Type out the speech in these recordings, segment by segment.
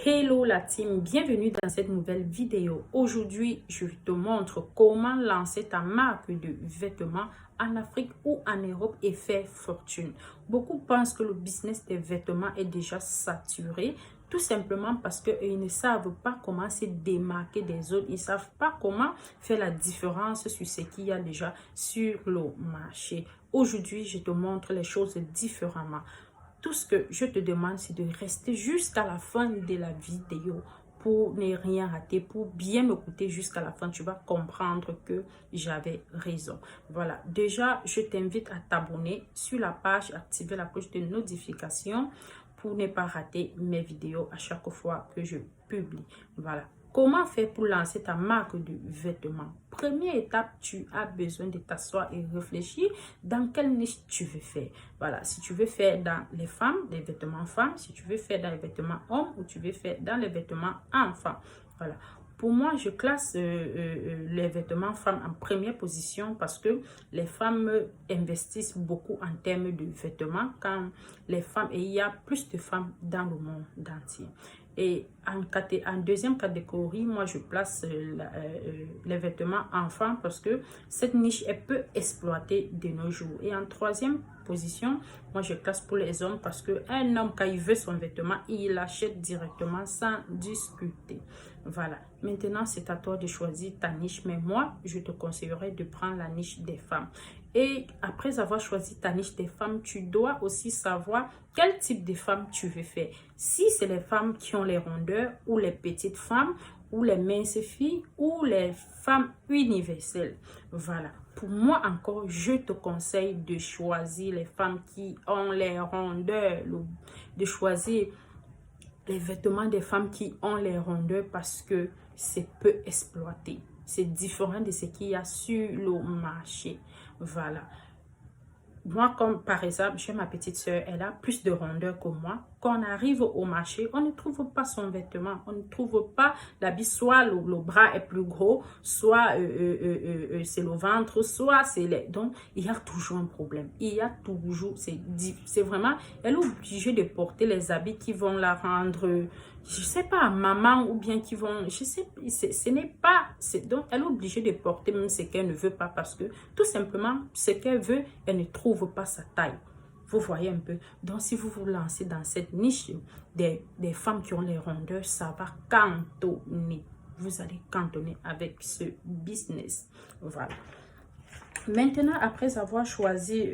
Hello la team, bienvenue dans cette nouvelle vidéo. Aujourd'hui, je te montre comment lancer ta marque de vêtements en Afrique ou en Europe et faire fortune. Beaucoup pensent que le business des vêtements est déjà saturé, tout simplement parce qu'ils ne savent pas comment se démarquer des autres. Ils ne savent pas comment faire la différence sur ce qu'il y a déjà sur le marché. Aujourd'hui, je te montre les choses différemment. Tout ce que je te demande, c'est de rester jusqu'à la fin de la vidéo pour ne rien rater, pour bien m'écouter jusqu'à la fin. Tu vas comprendre que j'avais raison. Voilà, déjà, je t'invite à t'abonner sur la page, activer la cloche de notification pour ne pas rater mes vidéos à chaque fois que je publie. Voilà. Comment faire pour lancer ta marque de vêtements? Première étape, tu as besoin de t'asseoir et réfléchir dans quelle niche tu veux faire. Voilà, si tu veux faire dans les femmes, des vêtements femmes, si tu veux faire dans les vêtements hommes ou tu veux faire dans les vêtements enfants. Voilà. Pour moi, je classe les vêtements femmes en première position parce que les femmes investissent beaucoup en termes de vêtements quand les femmes, et il y a plus de femmes dans le monde entier. Et en deuxième catégorie, moi, je place les vêtements enfants parce que cette niche est peu exploitée de nos jours. Et en troisième position, moi, je classe pour les hommes parce qu'un homme, quand il veut son vêtement, il l'achète directement sans discuter. Voilà. Maintenant, c'est à toi de choisir ta niche. Mais moi, je te conseillerais de prendre la niche des femmes. Et après avoir choisi ta niche des femmes, tu dois aussi savoir quel type de femmes tu veux faire. Si c'est les femmes qui ont les rondeurs ou les petites femmes ou les minces filles ou les femmes universelles. Voilà. Pour moi encore, je te conseille de choisir les femmes qui ont les rondeurs, de choisir les vêtements des femmes qui ont les rondeurs parce que c'est peu exploité. C'est différent de ce qu'il y a sur le marché. Voilà. Moi, comme par exemple, j'ai ma petite soeur, elle a plus de rondeur que moi. Quand on arrive au marché, on ne trouve pas son vêtement. On ne trouve pas l'habit. Soit le bras est plus gros, soit c'est le ventre, soit c'est les... Donc, il y a toujours un problème. Il y a toujours... C'est vraiment... Elle est obligée de porter les habits qui vont la rendre... Je sais pas, maman ou bien qui vont... Je sais, ce n'est pas... Donc, elle est obligée de porter même ce qu'elle ne veut pas parce que, tout simplement, ce qu'elle veut, elle ne trouve pas sa taille. Vous voyez un peu. Donc, si vous vous lancez dans cette niche des femmes qui ont les rondeurs, ça va cantonner. Vous allez cantonner avec ce business. Voilà. Maintenant, après avoir choisi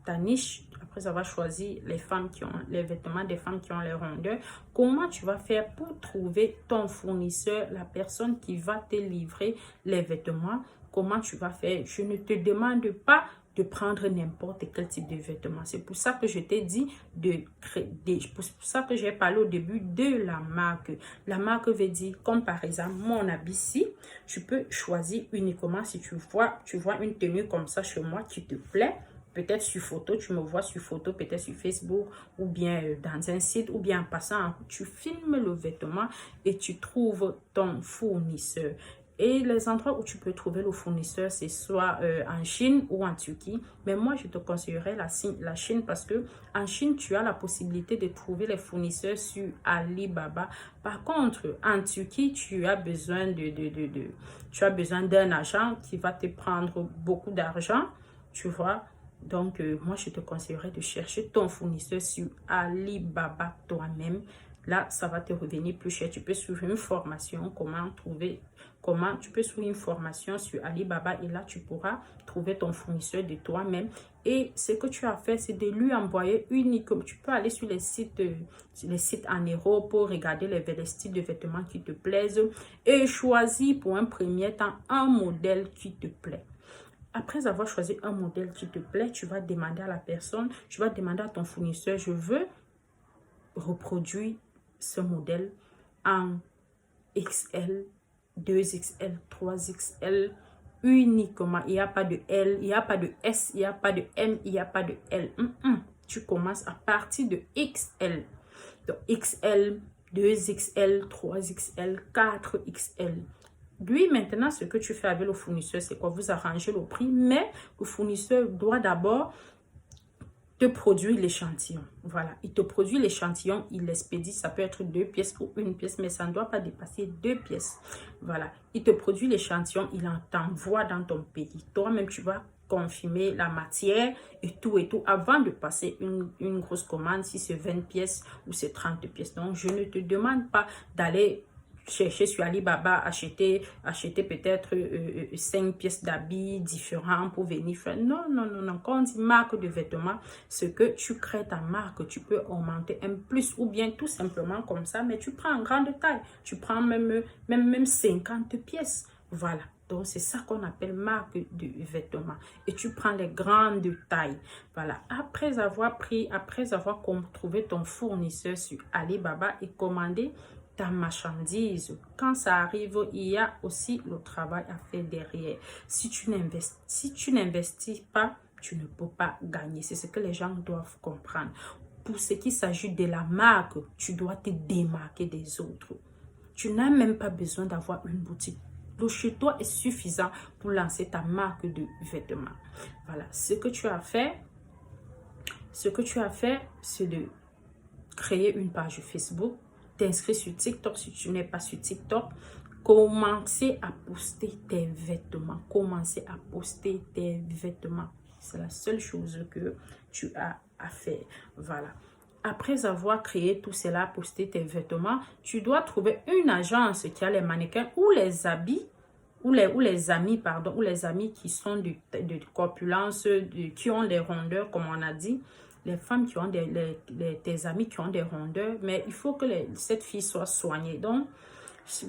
ta niche, après avoir choisi les femmes qui ont les vêtements des femmes qui ont les rondeurs, comment tu vas faire pour trouver ton fournisseur, la personne qui va te livrer les vêtements? Comment tu vas faire? Je ne te demande pas de prendre n'importe quel type de vêtements. C'est pour ça que je t'ai dit c'est pour ça que j'ai parlé au début de la marque. La marque veut dire, comme par exemple, mon habit-ci, tu peux choisir uniquement si tu vois une tenue comme ça chez moi qui te plaît. Peut-être sur photo, tu me vois sur photo, peut-être sur Facebook ou bien dans un site ou bien en passant, tu filmes le vêtement et tu trouves ton fournisseur. Et les endroits où tu peux trouver le fournisseur, c'est soit en Chine ou en Turquie. Mais moi, je te conseillerais la Chine parce que en Chine, tu as la possibilité de trouver les fournisseurs sur Alibaba. Par contre, en Turquie, tu as besoin d'un agent qui va te prendre beaucoup d'argent, tu vois. Donc, moi, je te conseillerais de chercher ton fournisseur sur Alibaba toi-même. Là, ça va te revenir plus cher. Tu peux suivre une formation, tu peux suivre une formation sur Alibaba et là, tu pourras trouver ton fournisseur de toi-même. Et ce que tu as fait, c'est de lui envoyer uniquement. Tu peux aller sur les sites en Europe pour regarder les styles de vêtements qui te plaisent et choisir pour un premier temps un modèle qui te plaît. Après avoir choisi un modèle qui te plaît, tu vas demander à la personne, tu vas demander à ton fournisseur, je veux reproduire ce modèle en XL, 2XL, 3XL uniquement. Il n'y a pas de L, il n'y a pas de S, il n'y a pas de M, il n'y a pas de L. Tu commences à partir de XL. Donc XL, 2XL, 3XL, 4XL. Lui, maintenant, ce que tu fais avec le fournisseur, c'est quoi? Vous arrangez le prix, mais le fournisseur doit d'abord te produit l'échantillon. Voilà, il te produit l'échantillon, il l'expédie, ça peut être 2 pièces ou 1 pièce, mais ça ne doit pas dépasser 2 pièces. Voilà, il te produit l'échantillon, il t'envoie dans ton pays. Toi-même, tu vas confirmer la matière et tout avant de passer une grosse commande, si c'est 20 pièces ou c'est 30 pièces. Donc, je ne te demande pas d'aller chercher sur Alibaba, acheter peut-être 5 pièces d'habits différents pour venir faire. Non, non, non, non. Quand on dit marque de vêtements, c'est que tu crées ta marque, tu peux augmenter un plus ou bien tout simplement comme ça, mais tu prends en grande taille. Tu prends même 50 pièces. Voilà. Donc, c'est ça qu'on appelle marque de vêtements. Et tu prends les grandes tailles. Voilà. Après avoir trouvé ton fournisseur sur Alibaba et commandé ta marchandise, quand ça arrive, il y a aussi le travail à faire derrière. Si tu n'investis pas, tu ne peux pas gagner. C'est ce que les gens doivent comprendre. Pour ce qui s'agit de la marque, tu dois te démarquer des autres. Tu n'as même pas besoin d'avoir une boutique. Le chez toi est suffisant pour lancer ta marque de vêtements. Voilà, ce que tu as fait, c'est de créer une page Facebook, t'inscrire sur TikTok si tu n'es pas sur TikTok, commencer à poster tes vêtements. Commencer à poster tes vêtements. C'est la seule chose que tu as à faire. Voilà. Après avoir créé tout cela, posté tes vêtements, tu dois trouver une agence qui a les mannequins ou les habits, ou les amis qui sont de corpulence, qui ont des rondeurs, comme on a dit. Les femmes qui ont tes amis qui ont des rondeurs, mais il faut que cette fille soit soignée. Donc,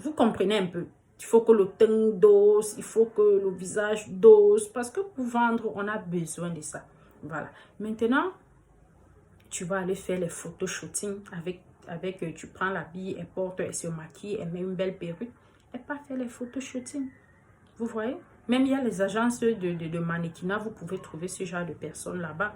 vous comprenez un peu. Il faut que le teint dose, il faut que le visage dose, parce que pour vendre, on a besoin de ça. Voilà. Maintenant, tu vas aller faire les photos shooting avec tu prends la bille, elle porte, elle se maquille, elle met une belle perruque. Elle pas faire les photos shooting. Vous voyez? Même il y a les agences de mannequinat, vous pouvez trouver ce genre de personnes là-bas.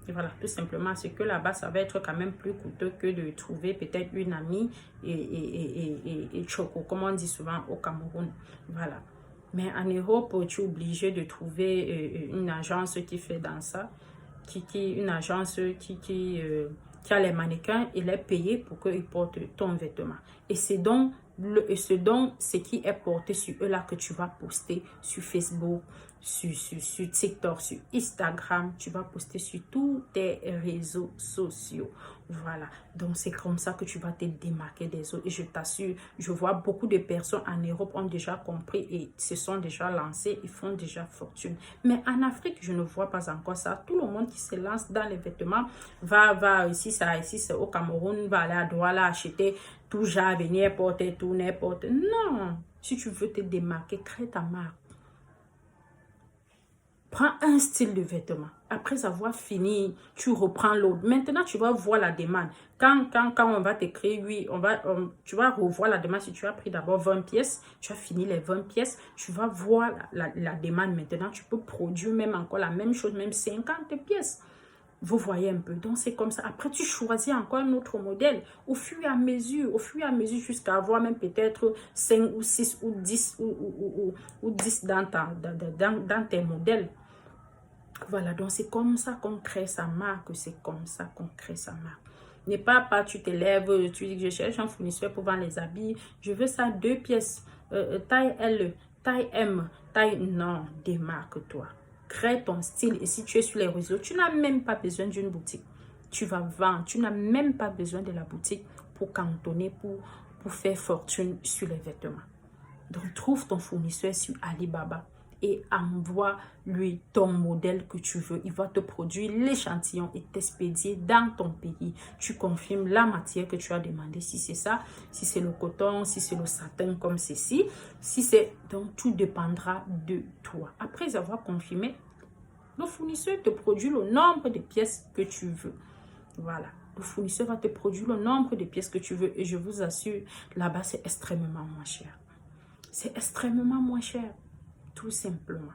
Et voilà, tout simplement, c'est que là-bas, ça va être quand même plus coûteux que de trouver peut-être une amie et choco, comme on dit souvent au Cameroun. Voilà. Mais en Europe, tu es obligé de trouver une agence qui fait dans ça. Une agence qui a les mannequins et les payer pour qu'ils portent ton vêtement. Et c'est donc ce qui est porté sur eux là que tu vas poster sur Facebook, sur TikTok, sur Instagram. Tu vas poster sur tous tes réseaux sociaux. Voilà. Donc, c'est comme ça que tu vas te démarquer des autres. Et je t'assure, je vois beaucoup de personnes en Europe ont déjà compris et se sont déjà lancés. Ils font déjà fortune. Mais en Afrique, je ne vois pas encore ça. Tout le monde qui se lance dans les vêtements va ici, c'est au Cameroun, va aller à Douala acheter tout genre, venir porter tout, n'importe. Non. Si tu veux te démarquer, crée ta marque. Prends un style de vêtement. Après avoir fini, tu reprends l'autre. Maintenant, tu vas voir la demande. Quand on va t'écrire, oui, tu vas revoir la demande. Si tu as pris d'abord 20 pièces, tu as fini les 20 pièces, tu vas voir la demande. Maintenant, tu peux produire même encore la même chose, même 50 pièces. Vous voyez un peu. Donc, c'est comme ça. Après, tu choisis encore un autre modèle. Au fur et à mesure, jusqu'à avoir même peut-être 5 ou 6 ou 10 ou 10 dans tes modèles. Voilà, donc c'est comme ça qu'on crée sa marque, c'est comme ça qu'on crée sa marque. N'est pas tu te lèves, tu dis que je cherche un fournisseur pour vendre les habits, je veux ça 2 pièces, taille L, taille M, taille... Non, démarque-toi. Crée ton style et si tu es sur les réseaux, tu n'as même pas besoin d'une boutique. Tu vas vendre, tu n'as même pas besoin de la boutique pour cantonner, pour faire fortune sur les vêtements. Donc, trouve ton fournisseur sur Alibaba et envoie-lui ton modèle que tu veux. Il va te produire l'échantillon et t'expédier dans ton pays. Tu confirmes la matière que tu as demandé, si c'est ça, si c'est le coton, si c'est le satin comme ceci. Donc, tout dépendra de toi. Après avoir confirmé, le fournisseur te produit le nombre de pièces que tu veux. Voilà. Le fournisseur va te produire le nombre de pièces que tu veux. Et je vous assure, là-bas, c'est extrêmement moins cher. C'est extrêmement moins cher. Tout simplement.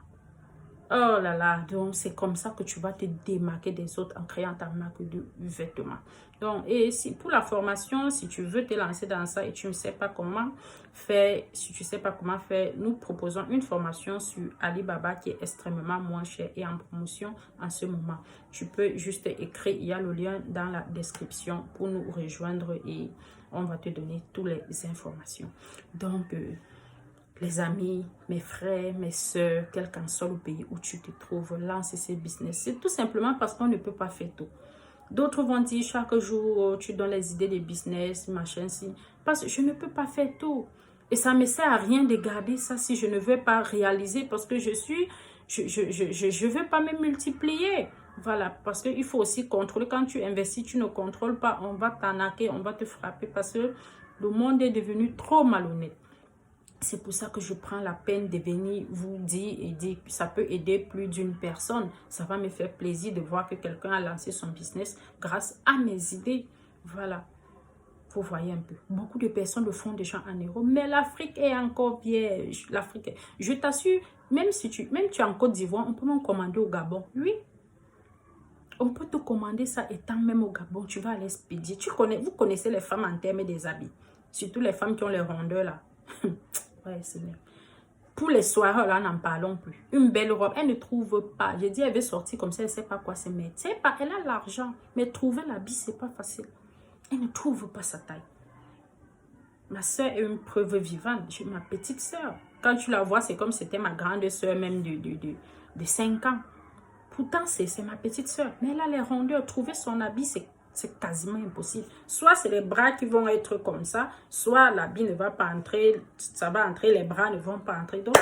Oh là là, donc c'est comme ça que tu vas te démarquer des autres en créant ta marque de vêtements. Donc, et si pour la formation, si tu veux te lancer dans ça et tu ne sais pas comment faire, si tu ne sais pas comment faire, nous proposons une formation sur Alibaba qui est extrêmement moins chère et en promotion en ce moment. Tu peux juste écrire, il y a le lien dans la description pour nous rejoindre et on va te donner toutes les informations. Donc, les amis, mes frères, mes soeurs, quel qu'en soit le pays où tu te trouves, lancer ces business. C'est tout simplement parce qu'on ne peut pas faire tout. D'autres vont dire chaque jour, oh, tu donnes les idées de business, machin, si. Parce que je ne peux pas faire tout. Et ça ne me sert à rien de garder ça si je ne veux pas réaliser parce que je veux pas me multiplier. Voilà, parce qu'il faut aussi contrôler. Quand tu investis, tu ne contrôles pas, on va t'arnaquer, on va te frapper parce que le monde est devenu trop malhonnête. C'est pour ça que je prends la peine de venir vous dire et dire que ça peut aider plus d'une personne. Ça va me faire plaisir de voir que quelqu'un a lancé son business grâce à mes idées. Voilà. Vous voyez un peu. Beaucoup de personnes le font déjà en euros. Mais l'Afrique est encore vierge. L'Afrique, je t'assure, même si tu es en Côte d'Ivoire, on peut même commander au Gabon. Oui. On peut te commander ça étant même au Gabon. Tu vas aller expédier. Vous connaissez les femmes en termes des habits. Surtout les femmes qui ont les rondeurs là. Ouais, c'est bien. Pour les soirées, là, n'en parlons plus. Une belle robe, elle ne trouve pas. J'ai dit, elle veut sortir comme ça, elle ne sait pas quoi se mettre. C'est pas, elle a l'argent, mais trouver l'habit, c'est pas facile. Elle ne trouve pas sa taille. Ma soeur est une preuve vivante. J'ai ma petite soeur. Quand tu la vois, c'est comme si c'était ma grande soeur, même de 5 ans. Pourtant, c'est ma petite soeur. Mais elle a les rondeurs. Trouver son habit, c'est quasiment impossible. Soit c'est les bras qui vont être comme ça, soit l'habit ne va pas entrer, ça va entrer, les bras ne vont pas entrer. Donc,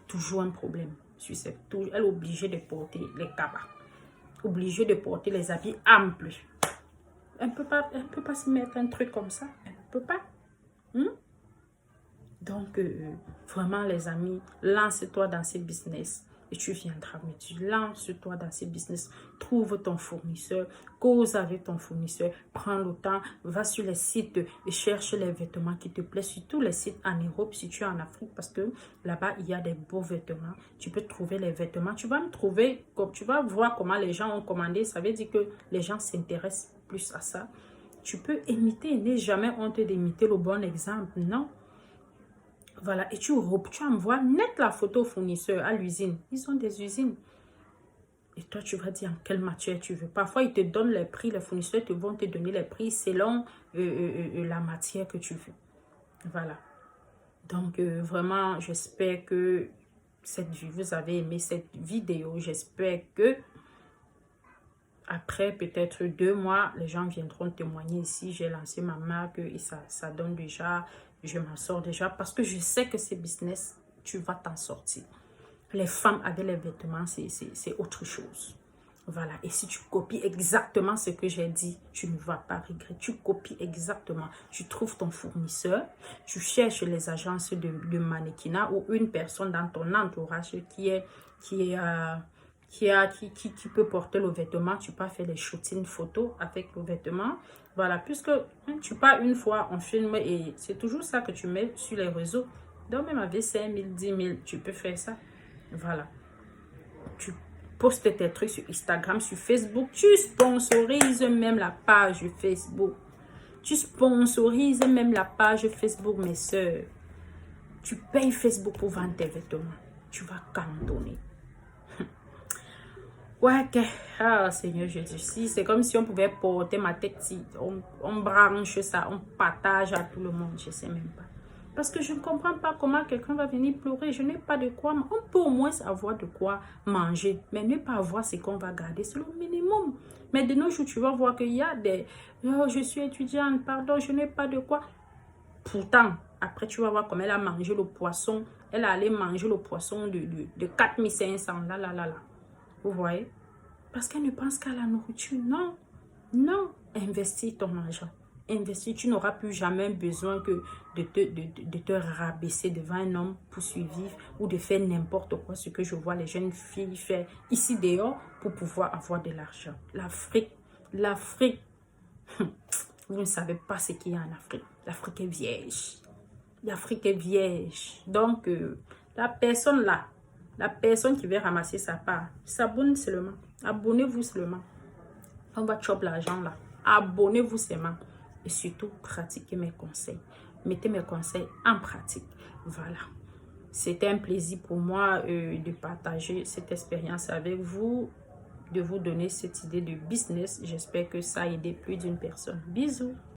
toujours un problème. Elle est obligée de porter les cabas. Obligée de porter les habits amples. Elle ne peut pas se mettre un truc comme ça. Elle ne peut pas. Donc, vraiment, les amis, lance-toi dans ces business. Et tu viendras me dire, lance-toi dans ces business. Trouve ton fournisseur, cause avec ton fournisseur, prends le temps, va sur les sites et cherche les vêtements qui te plaisent. Surtout les sites en Europe, si tu es en Afrique, parce que là-bas, il y a des beaux vêtements. Tu peux trouver les vêtements. Tu vas me trouver, tu vas voir comment les gens ont commandé. Ça veut dire que les gens s'intéressent plus à ça. Tu peux imiter, n'aie jamais honte d'imiter le bon exemple, non? Voilà, et tu envoies net la photo au fournisseur à l'usine. Ils ont des usines. Et toi, tu vas dire en quelle matière tu veux. Parfois, ils te donnent les prix. Les fournisseurs vont te donner les prix selon la matière que tu veux. Voilà. Donc, vraiment, j'espère que vous avez aimé cette vidéo. J'espère que après peut-être 2 mois, les gens viendront témoigner ici. J'ai lancé ma marque et ça donne déjà... Je m'en sors déjà parce que je sais que ces business, tu vas t'en sortir. Les femmes avec les vêtements, c'est autre chose. Voilà. Et si tu copies exactement ce que j'ai dit, tu ne vas pas regretter. Tu copies exactement. Tu trouves ton fournisseur. Tu cherches les agences de mannequinat ou une personne dans ton entourage qui peut porter le vêtement. Tu peux faire les shootings photos avec le vêtement. Voilà, puisque tu pars une fois, on filme et c'est toujours ça que tu mets sur les réseaux. Donc même avec 5 000, 10 000, tu peux faire ça. Voilà. Tu postes tes trucs sur Instagram, sur Facebook. Tu sponsorises même la page Facebook. Tu sponsorises même la page Facebook, mes soeurs. Tu payes Facebook pour vendre tes vêtements. Tu vas cantonner. Ouais, ah, Seigneur Jésus, si c'est comme si on pouvait porter ma tête, si on branche ça, on partage à tout le monde, je ne sais même pas. Parce que je ne comprends pas comment quelqu'un va venir pleurer, je n'ai pas de quoi, on peut au moins avoir de quoi manger, mais ne pas avoir ce qu'on va garder, c'est le minimum. Mais de nos jours, tu vas voir qu'il y a des, oh, je suis étudiante, pardon, je n'ai pas de quoi. Pourtant, après tu vas voir comment elle a mangé le poisson, elle a allé manger le poisson de 4500, là, là, là, là. Vous voyez? Parce qu'elle ne pense qu'à la nourriture. Non, non. Investis ton argent. Investis. Tu n'auras plus jamais besoin que de te rabaisser devant un homme pour survivre ou de faire n'importe quoi. Ce que je vois les jeunes filles faire ici dehors pour pouvoir avoir de l'argent. L'Afrique. Vous ne savez pas ce qu'il y a en Afrique. L'Afrique est vierge. L'Afrique est vierge. Donc, la personne là, La personne qui veut ramasser sa part s'abonne seulement. Abonnez-vous seulement. On va choper l'argent là. Abonnez-vous seulement. Et surtout, pratiquez mes conseils. Mettez mes conseils en pratique. Voilà. C'était un plaisir pour moi de partager cette expérience avec vous, de vous donner cette idée de business. J'espère que ça a aidé plus d'une personne. Bisous.